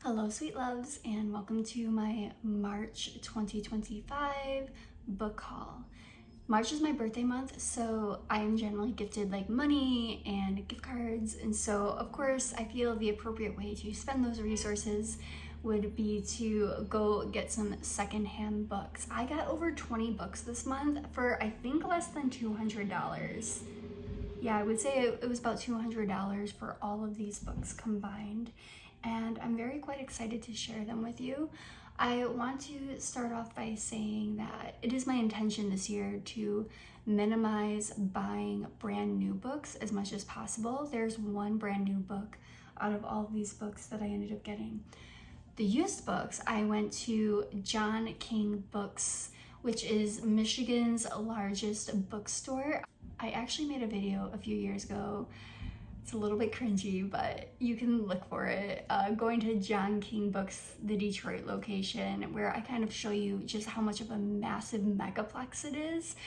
Hello sweet loves, and welcome to my March 2025 book haul. March is my birthday month, so I am generally gifted like money and gift cards, and so of course I feel the appropriate way to spend those resources would be to go get some secondhand books. I got over 20 books this month for I think less than $200. Yeah, I would say it was about $200 for all of these books combined, and I'm quite excited to share them with you. I want to start off by saying that it is my intention this year to minimize buying brand new books as much as possible. There's one brand new book out of all of these books that I ended up getting. The used books, I went to John King Books, which is Michigan's largest bookstore. I actually made a video a few years ago. It's a little bit cringy, but you can look for it. Going to John King Books, the Detroit location, where I kind of show you just how much of a massive megaplex it is.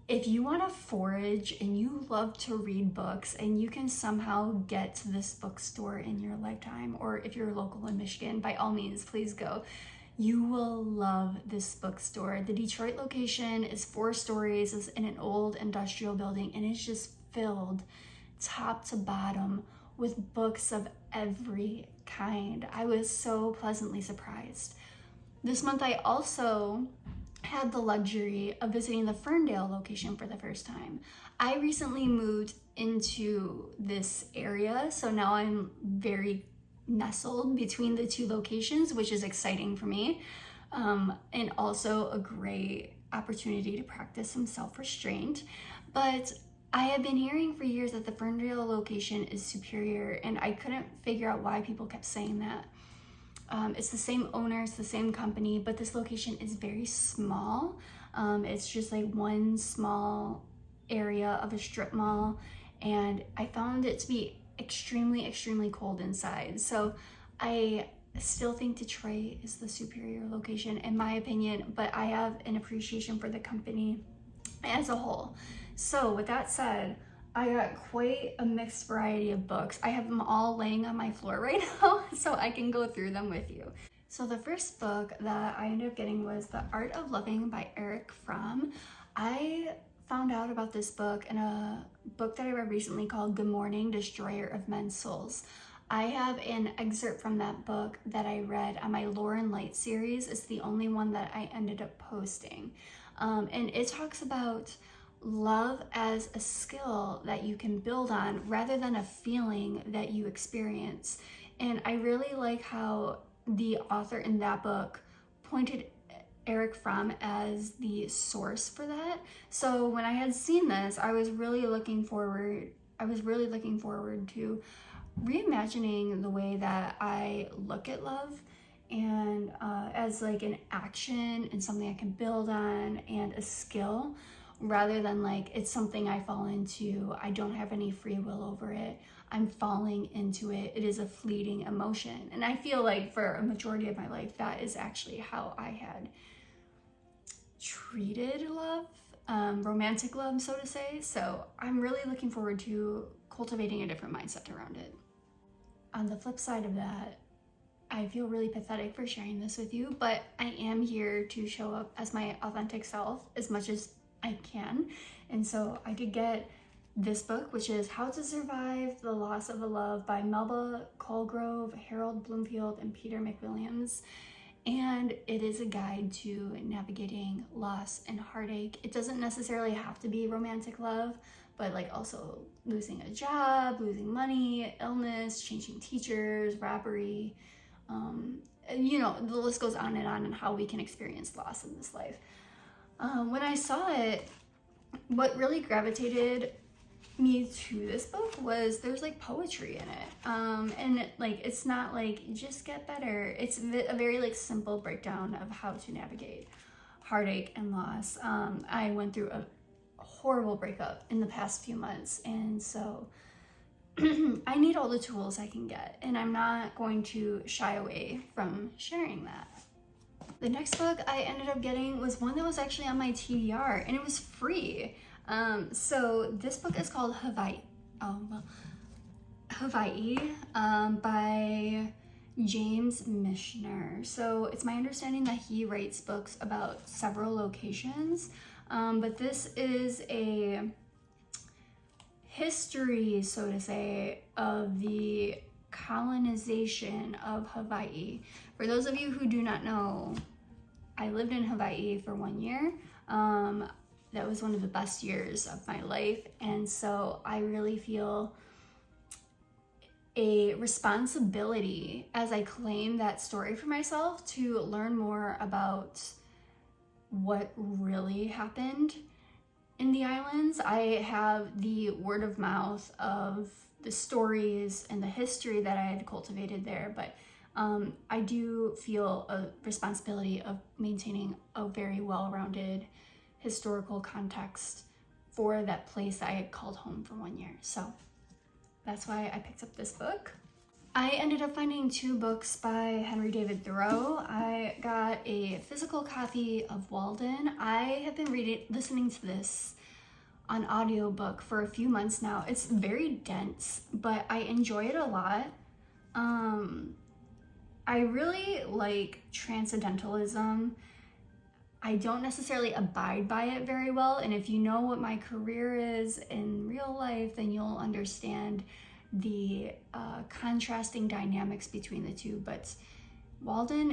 If you want to forage and you love to read books and you can somehow get to this bookstore in your lifetime, or if you're local in Michigan, by all means, please go. You will love this bookstore. The Detroit location is 4 stories, is in an old industrial building, and it's just filled top to bottom with books of every kind. I was so pleasantly surprised. This month I also had the luxury of visiting the Ferndale location for the first time. I recently moved into this area, so now I'm very nestled between the 2 locations, which is exciting for me, and also a great opportunity to practice some self-restraint. But I have been hearing for years that the Ferndale location is superior, and I couldn't figure out why people kept saying that. It's the same owner, it's the same company, but this location is very small. It's just like one small area of a strip mall, and I found it to be extremely cold inside. So I still think Detroit is the superior location in my opinion, but I have an appreciation for the company as a whole. So with that said, I got quite a mixed variety of books. I have them all laying on my floor right now so I can go through them with you. So the first book that I ended up getting was The Art of Loving by Erich Fromm. I found out about this book in a book that I read recently called Good Morning, Destroyer of Men's Souls. I have an excerpt from that book that I read on my Lauren Light series. It's the only one that I ended up posting. And it talks about love as a skill that you can build on rather than a feeling that you experience. And I really like how the author in that book pointed Erich Fromm as the source for that. So when I had seen this, I was really looking forward to reimagining the way that I look at love, and as like an action and something I can build on and a skill, rather than like it's something I fall into. I don't have any free will over it. I'm falling into it. It is a fleeting emotion. And I feel like for a majority of my life, that is actually how I had treated love, romantic love, so to say. So I'm really looking forward to cultivating a different mindset around it. On the flip side of that, I feel really pathetic for sharing this with you, but I am here to show up as my authentic self as much as I can. And so I did get this book, which is How to Survive the Loss of a Love by Melba, Colgrove, Harold Bloomfield, and Peter McWilliams. And it is a guide to navigating loss and heartache. It doesn't necessarily have to be romantic love, but like also losing a job, losing money, illness, changing teachers, robbery, you know, the list goes on and how we can experience loss in this life. When I saw it, what really gravitated me to this book was there's like poetry in it, and it's not like just get better. It's a very like simple breakdown of how to navigate heartache and loss. I went through a horrible breakup in the past few months, and so I need all the tools I can get, and I'm not going to shy away from sharing that. The next book I ended up getting was one that was actually on my TBR, and it was free. So this book is called Hawaii by James Michener. So it's my understanding that he writes books about several locations, but this is a history, so to say, of the colonization of Hawaii. For those of you who do not know, I lived in Hawaii for 1 year. That was one of the best years of my life, and so I really feel a responsibility as I claim that story for myself to learn more about what really happened in the islands. I have the word of mouth of the stories and the history that I had cultivated there, but I do feel a responsibility of maintaining a very well-rounded historical context for that place I had called home for 1 year. So that's why I picked up this book. I ended up finding 2 books by Henry David Thoreau. I got a physical copy of Walden. I have been listening to this on audiobook for a few months now. It's very dense, but I enjoy it a lot. I really like transcendentalism. I don't necessarily abide by it very well, and if you know what my career is in real life, then you'll understand the contrasting dynamics between the two. But Walden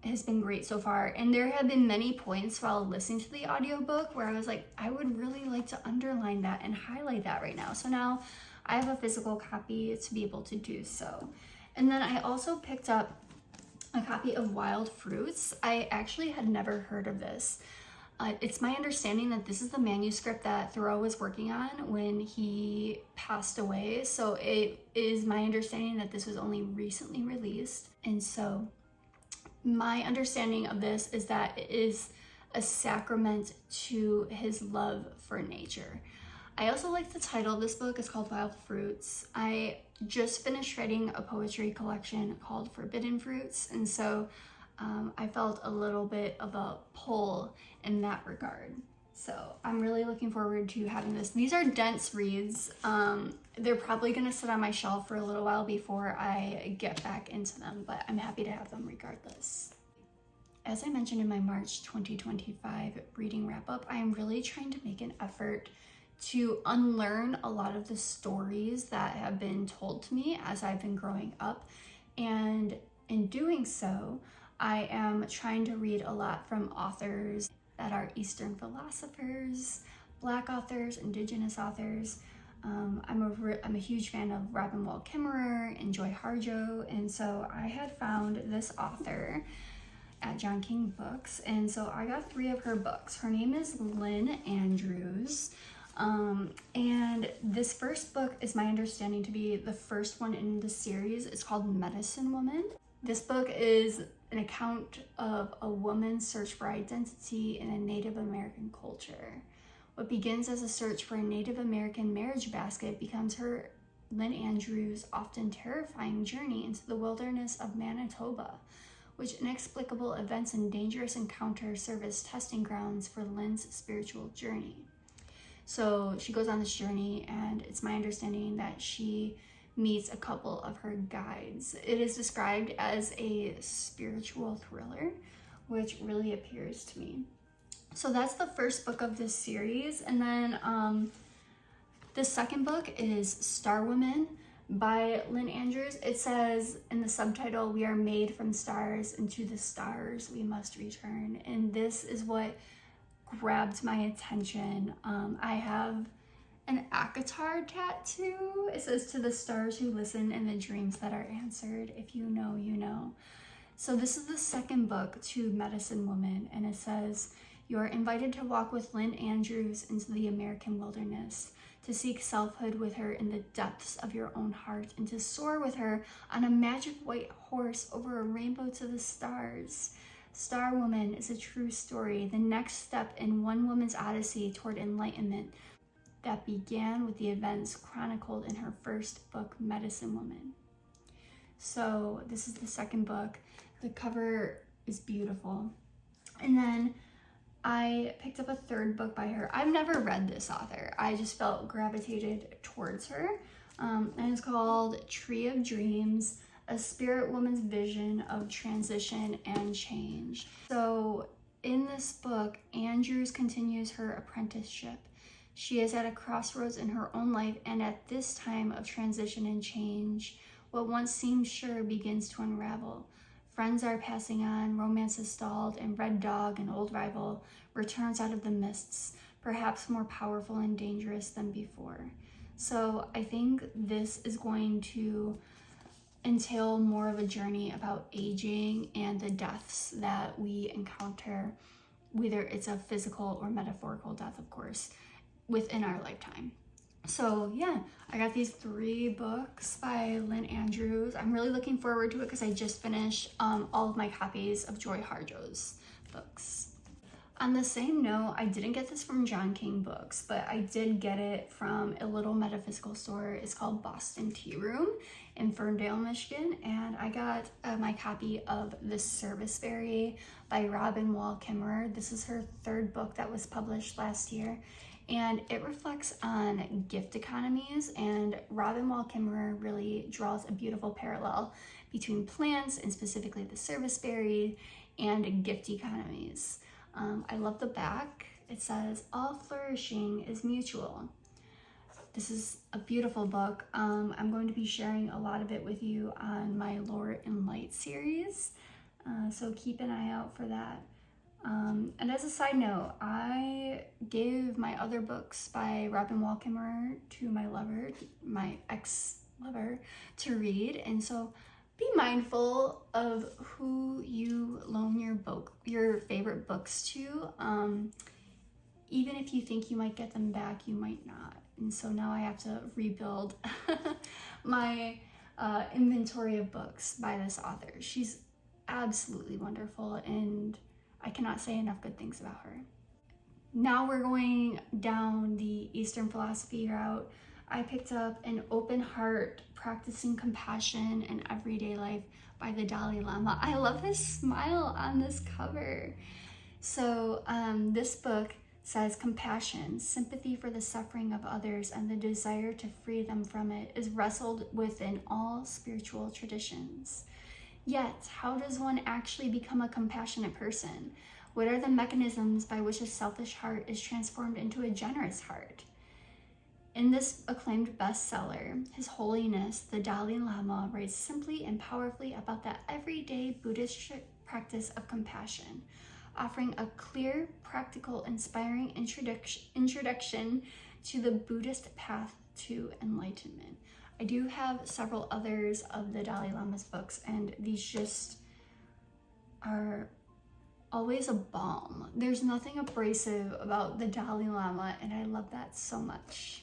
has been great so far, and there have been many points while listening to the audiobook where I was like, I would really like to underline that and highlight that right now. So now I have a physical copy to be able to do so. And then I also picked up a copy of Wild Fruits. I actually had never heard of this. It's my understanding that this is the manuscript that Thoreau was working on when he passed away. So it is my understanding that this was only recently released. And so my understanding of this is that it is a sacrament to his love for nature. I also like the title of this book. It's called Wild Fruits. I just finished writing a poetry collection called Forbidden Fruits, and so I felt a little bit of a pull in that regard. So I'm really looking forward to having this. These are dense reads. They're probably gonna sit on my shelf for a little while before I get back into them, but I'm happy to have them regardless. As I mentioned in my March 2025 reading wrap-up, I am really trying to make an effort to unlearn a lot of the stories that have been told to me as I've been growing up. And in doing so, I am trying to read a lot from authors that are Eastern philosophers, Black authors, Indigenous authors. I'm a huge fan of Robin Wall Kimmerer and Joy Harjo, and so I had found this author at John King Books, and so I got 3 of her books. Her name is Lynn Andrews. And this first book is my understanding to be the first one in the series. It's called Medicine Woman. This book is an account of a woman's search for identity in a Native American culture. What begins as a search for a Native American marriage basket becomes her, Lynn Andrews' often terrifying journey into the wilderness of Manitoba, which inexplicable events and dangerous encounters serve as testing grounds for Lynn's spiritual journey. So she goes on this journey, and it's my understanding that she meets a couple of her guides. It is described as a spiritual thriller, which really appeals to me. So that's the first book of this series. And then the second book is Star Woman by Lynn Andrews. It says in the subtitle, "We are made from stars, and to the stars we must return." And this is what grabbed my attention. I have an ACOTAR tattoo. It says, "To the stars who listen and the dreams that are answered. If you know, you know." So this is the second book to Medicine Woman, and it says, "You are invited to walk with Lynn Andrews into the American wilderness, to seek selfhood with her in the depths of your own heart, and to soar with her on a magic white horse over a rainbow to the stars. Star Woman is a true story, the next step in one woman's odyssey toward enlightenment that began with the events chronicled in her first book, Medicine Woman." So this is the second book. The cover is beautiful. And then I picked up a third book by her. I've never read this author. I just felt gravitated towards her. And it's called Tree of Dreams a spirit woman's vision of transition and change. So in this book, Andrews continues her apprenticeship. She is at a crossroads in her own life, and at this time of transition and change, what once seemed sure begins to unravel. Friends are passing on, romance is stalled, and Red Dog, an old rival, returns out of the mists, perhaps more powerful and dangerous than before. So I think this is going to entail more of a journey about aging and the deaths that we encounter, whether it's a physical or metaphorical death, of course, within our lifetime. So yeah, I got these 3 books by Lynn Andrews. I'm really looking forward to it because I just finished all of my copies of Joy Harjo's books. On the same note, I didn't get this from John King Books, but I did get it from a little metaphysical store. It's called Boston Tea Room in Ferndale, Michigan, and I got my copy of The Serviceberry by Robin Wall Kimmerer. This is her 3rd book that was published last year, and it reflects on gift economies, and Robin Wall Kimmerer really draws a beautiful parallel between plants, and specifically the serviceberry, and gift economies. I love the back. It says, "All flourishing is mutual." This is a beautiful book. I'm going to be sharing a lot of it with you on my Lore and Light series, so keep an eye out for that. And as a side note, I gave my other books by Robin Wall Kimmerer to my lover, my ex-lover, to read, and so be mindful of who you loan your favorite books to. Even if you think you might get them back, you might not. And so now I have to rebuild my inventory of books by this author. She's absolutely wonderful, and I cannot say enough good things about her. Now we're going down the Eastern philosophy route. I picked up An Open Heart, Practicing Compassion in Everyday Life by the Dalai Lama. I love his smile on this cover. So this book says compassion, sympathy for the suffering of others, and the desire to free them from it is wrestled with in all spiritual traditions. Yet, how does one actually become a compassionate person? What are the mechanisms by which a selfish heart is transformed into a generous heart? In this acclaimed bestseller, His Holiness, the Dalai Lama, writes simply and powerfully about the everyday Buddhist practice of compassion, offering a clear, practical, inspiring introduction to the Buddhist path to enlightenment. I do have several others of the Dalai Lama's books, and these just are always a balm. There's nothing abrasive about the Dalai Lama, and I love that so much.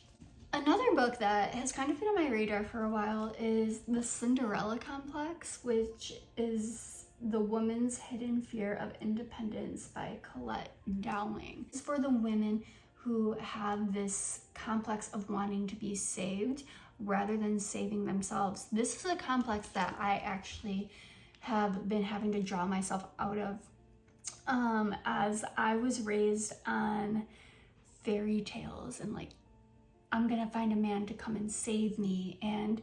Another book that has kind of been on my radar for a while is The Cinderella Complex, which is The Woman's Hidden Fear of Independence by Colette Dowling. It's for the women who have this complex of wanting to be saved rather than saving themselves. This is a complex that I actually have been having to draw myself out of, as I was raised on fairy tales and like, I'm gonna find a man to come and save me, and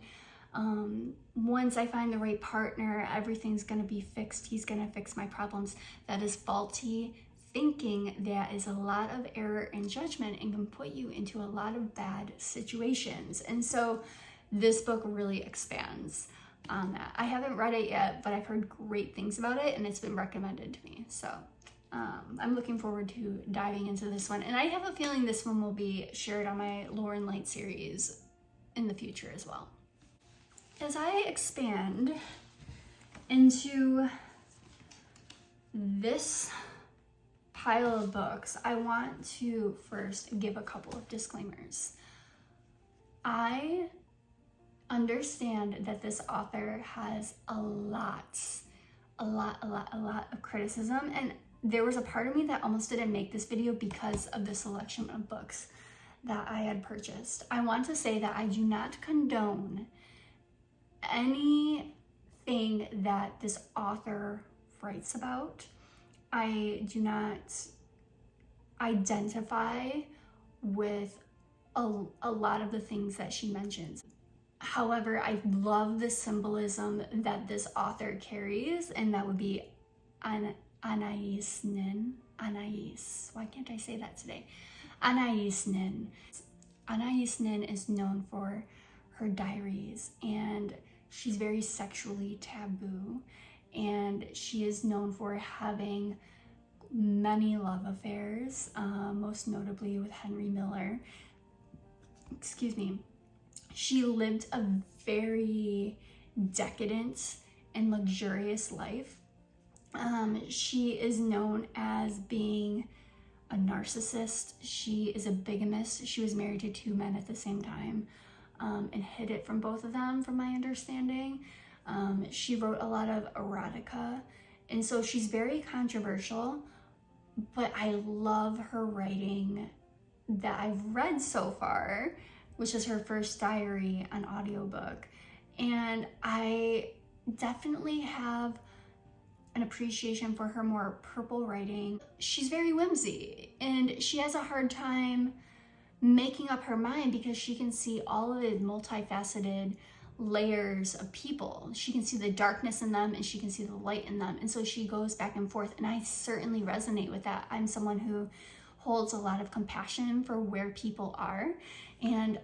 once I find the right partner, everything's gonna be fixed. He's gonna fix my problems. That is faulty thinking. That is a lot of error in judgment and can put you into a lot of bad situations. And so this book really expands on that. I haven't read it yet, but I've heard great things about it, and it's been recommended to me. So I'm looking forward to diving into this one. And I have a feeling this one will be shared on my Lore and Light series in the future as well. As I expand into this pile of books, I want to first give a couple of disclaimers. I understand that this author has a lot of criticism, and there was a part of me that almost didn't make this video because of the selection of books that I had purchased. I want to say that I do not condone anything that this author writes about. I do not identify with a lot of the things that she mentions. However, I love the symbolism that this author carries, and that would be Anais Nin. Anais. Why can't I say that today? Anais Nin. Anais Nin is known for her diaries, and she's very sexually taboo, and she is known for having many love affairs, most notably with Henry Miller. Excuse me. She lived a very decadent and luxurious life. She is known as being a narcissist. She is a bigamist. She was married to 2 men at the same time, and hid it from both of them, from my understanding. She wrote a lot of erotica, and so she's very controversial, but I love her writing that I've read so far, which is her first diary on audiobook. And I definitely have an appreciation for her more purple writing. She's very whimsy, and she has a hard time making up her mind because she can see all of the multifaceted layers of people. She can see the darkness in them, and she can see the light in them. And so she goes back and forth, and I certainly resonate with that. I'm someone who holds a lot of compassion for where people are. And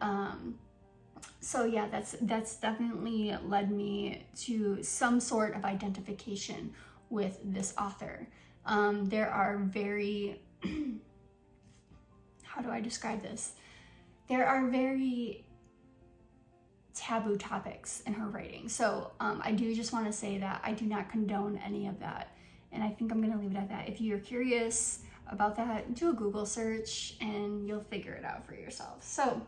so yeah, that's definitely led me to some sort of identification with this author. There are very, how do I describe this? There are very taboo topics in her writing. So I do just want to say that I do not condone any of that. And I think I'm going to leave it at that. If you're curious about that, do a Google search and you'll figure it out for yourself. So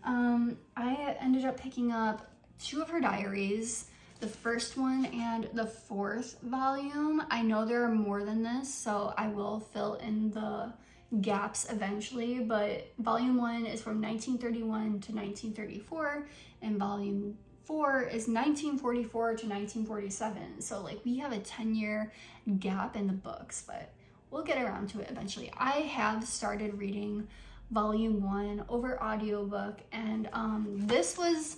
I ended up picking up 2 of her diaries, the first one and the 4th volume. I know there are more than this, so I will fill in the gaps eventually, but volume 1 is from 1931 to 1934, and volume 4 is 1944 to 1947. So like we have a 10-year gap in the books, but we'll get around to it eventually. I have started reading volume 1 over audiobook, and this was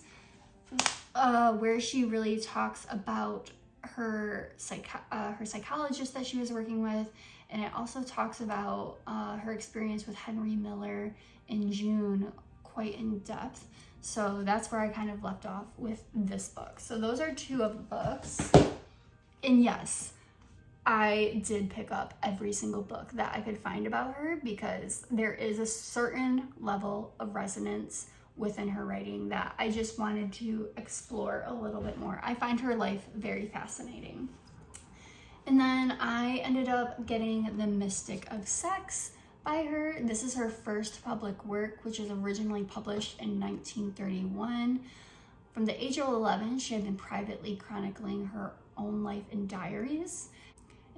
where she really talks about her psychologist that she was working with, and it also talks about her experience with Henry Miller in June quite in depth. So that's where I kind of left off with this book. So those are 2 of the books. And yes, I did pick up every single book that I could find about her, because there is a certain level of resonance within her writing that I just wanted to explore a little bit more. I find her life very fascinating. And then I ended up getting The Mystic of Sex by her. This is her first public work, which was originally published in 1931. From the age of 11, she had been privately chronicling her own life in diaries.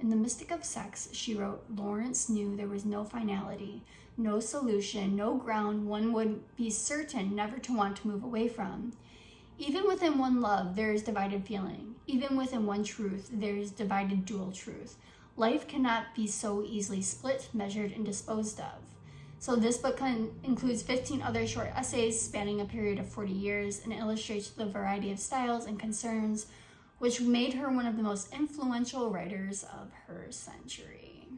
In The Mystic of Sex, she wrote, "Lawrence knew there was no finality, no solution, no ground one would be certain never to want to move away from. Even within one love, there is divided feeling. Even within one truth, there is divided dual truth. Life cannot be so easily split, measured, and disposed of." So this book includes 15 other short essays spanning a period of 40 years and illustrates the variety of styles and concerns which made her one of the most influential writers of her century.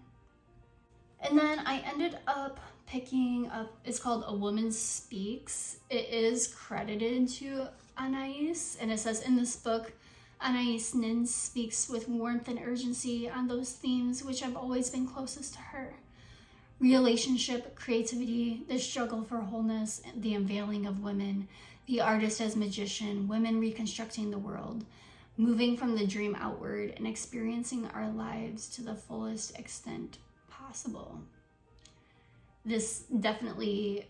And then I ended up picking up, it's called A Woman Speaks. It is credited to Anais, and it says, in this book, Anais Nin speaks with warmth and urgency on those themes which have always been closest to her. Relationship, creativity, the struggle for wholeness, the unveiling of women, the artist as magician, women reconstructing the world, moving from the dream outward and experiencing our lives to the fullest extent possible. This definitely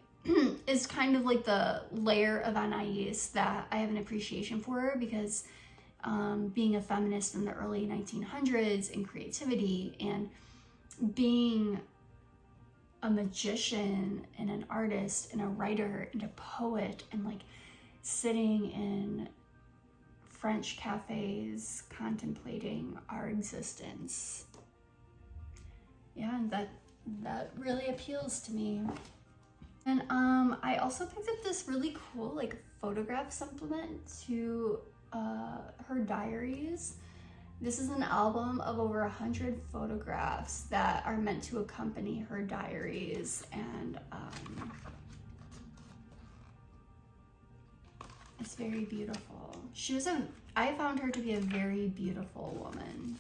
is kind of like the layer of Anais that I have an appreciation for, because being a feminist in the early 1900s and creativity, and being a magician and an artist and a writer and a poet, and like sitting in French cafes contemplating our existence. Yeah, and that really appeals to me. And I also picked up this really cool like photograph supplement to her diaries. This is an album of over 100 photographs that are meant to accompany her diaries, and it's very beautiful. I found her to be a very beautiful woman.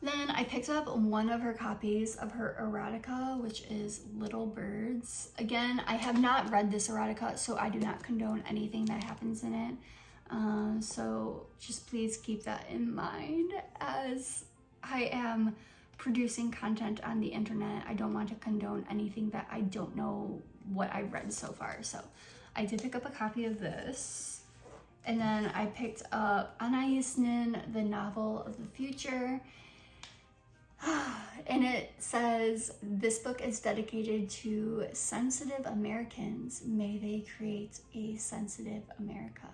Then I picked up one of her copies of her erotica, which is Little Birds. Again, I have not read this erotica, so I do not condone anything that happens in it. So just please keep that in mind as I am producing content on the internet. I don't want to condone anything that I don't know what I've read so far. So I did pick up a copy of this. And then I picked up Anais Nin, The Novel of the Future. And it says, this book is dedicated to sensitive Americans. May they create a sensitive America.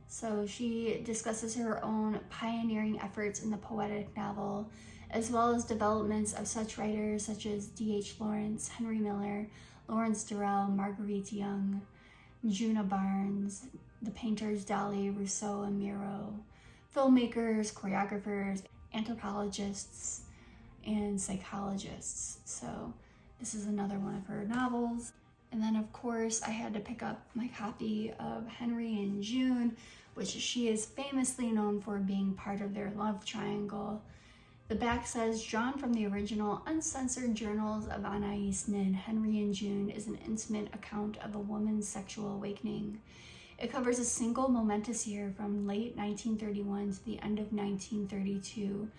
So she discusses her own pioneering efforts in the poetic novel, as well as developments of such writers such as D.H. Lawrence, Henry Miller, Lawrence Durrell, Marguerite Young, Juna Barnes, the painters Dali, Rousseau, and Miro, filmmakers, choreographers, anthropologists, and psychologists. So this is another one of her novels. And then of course I had to pick up my copy of Henry and June, which she is famously known for being part of their love triangle. The back says, drawn from the original uncensored journals of Anais Nin, Henry and June is an intimate account of a woman's sexual awakening. It covers a single momentous year from late 1931 to the end of 1932,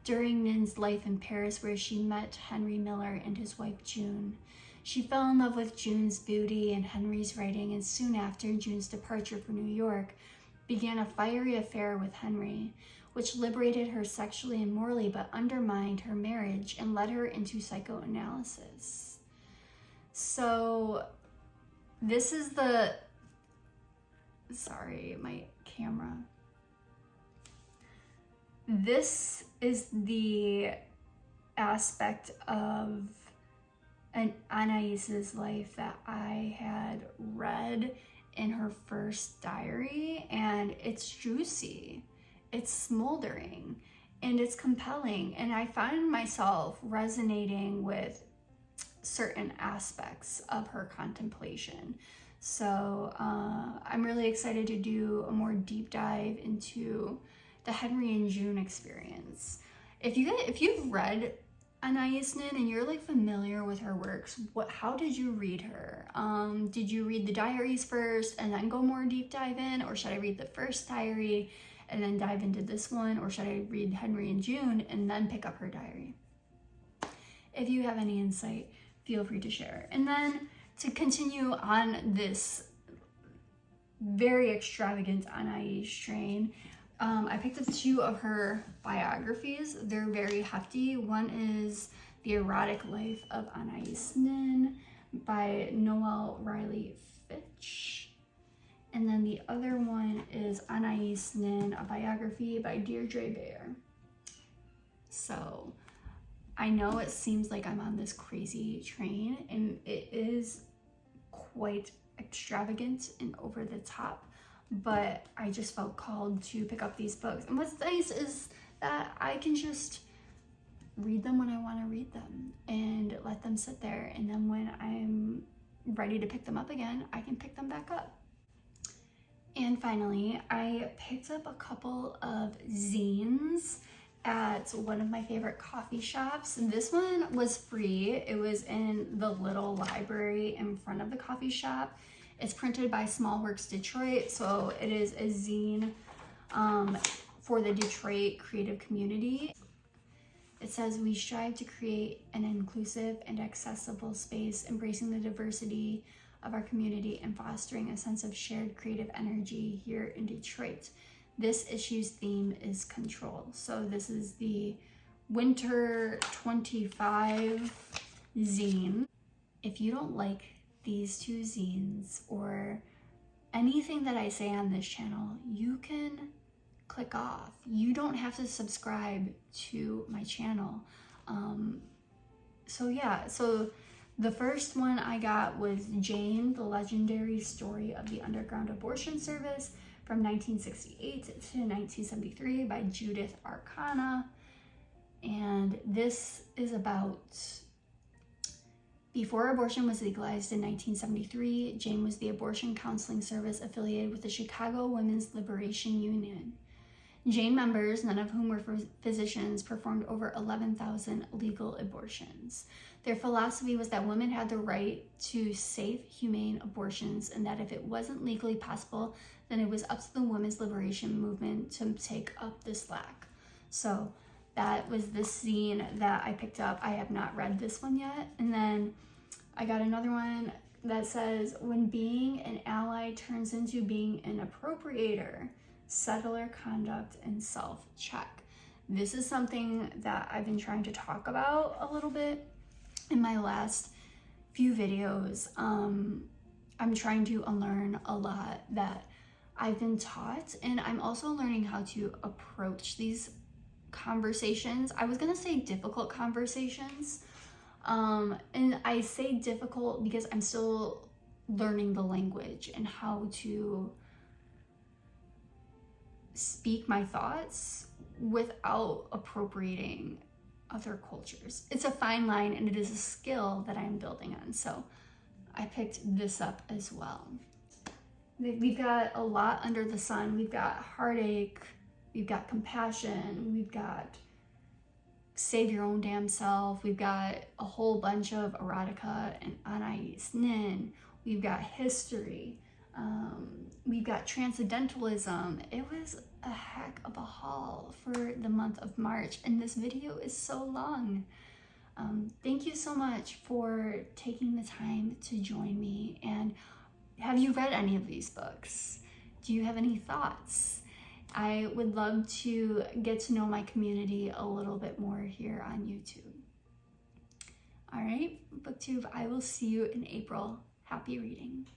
during Nin's life in Paris, where she met Henry Miller and his wife June. She fell in love with June's beauty and Henry's writing, and soon after June's departure for New York, began a fiery affair with Henry, which liberated her sexually and morally, but undermined her marriage and led her into psychoanalysis. So this is the, sorry, my camera. This is the aspect of Anais's life that I had read in her first diary, and it's juicy, it's smoldering, and it's compelling, and I find myself resonating with certain aspects of her contemplation. So I'm really excited to do a more deep dive into the Henry and June experience. If you've read Anais Nin and you're like familiar with her works, how did you read her? Did you read the diaries first and then go more deep dive in, or should I read the first diary and then dive into this one, or should I read Henry and June and then pick up her diary? If you have any insight, feel free to share. And then to continue on this very extravagant Anais train, I picked up two of her biographies. They're very hefty. One is The Erotic Life of Anais Nin by Noel Riley Fitch. And then the other one is Anais Nin, a biography by Deirdre Baer. So I know it seems like I'm on this crazy train, and it is quite extravagant and over the top, but I just felt called to pick up these books. And what's nice is that I can just read them when I want to read them and let them sit there, and then when I'm ready to pick them up again, I can pick them back up. And finally, I picked up a couple of zines at one of my favorite coffee shops. And this one was free. It was in the little library in front of the coffee shop. It's printed by Small Works Detroit, so it is a zine for the Detroit creative community. It says, we strive to create an inclusive and accessible space, embracing the diversity of our community and fostering a sense of shared creative energy here in Detroit. This issue's theme is control. So this is the Winter 25 zine. If you don't like these two zines or anything that I say on this channel, you can click off. You don't have to subscribe to my channel. So the first one I got was Jane, the Legendary Story of the Underground Abortion Service from 1968 to 1973 by Judith Arcana. And this is about before abortion was legalized in 1973, Jane was the abortion counseling service affiliated with the Chicago Women's Liberation Union. Jane members, none of whom were physicians, performed over 11,000 legal abortions. Their philosophy was that women had the right to safe, humane abortions, and that if it wasn't legally possible, then it was up to the women's liberation movement to take up the slack. So that was the zine that I picked up. I have not read this one yet. And then I got another one that says, When Being an Ally Turns into Being an Appropriator, Settler Conduct and Self-Check. This is something that I've been trying to talk about a little bit in my last few videos. I'm trying to unlearn a lot that I've been taught, and I'm also learning how to approach these conversations. I was gonna say difficult conversations, and I say difficult because I'm still learning the language and how to speak my thoughts without appropriating other cultures. It's a fine line, and it is a skill that I'm building on. So I picked this up as well. We've got a lot under the sun. We've got heartache, we've got compassion, we've got save your own damn self, we've got a whole bunch of erotica and Anais Nin, we've got history, we've got transcendentalism. It was a heck of a haul for the month of March, and this video is so long. Thank you so much for taking the time to join me. And have you read any of these books? Do you have any thoughts? I would love to get to know my community a little bit more here on YouTube. All right, Booktube, I will see you in April. Happy reading.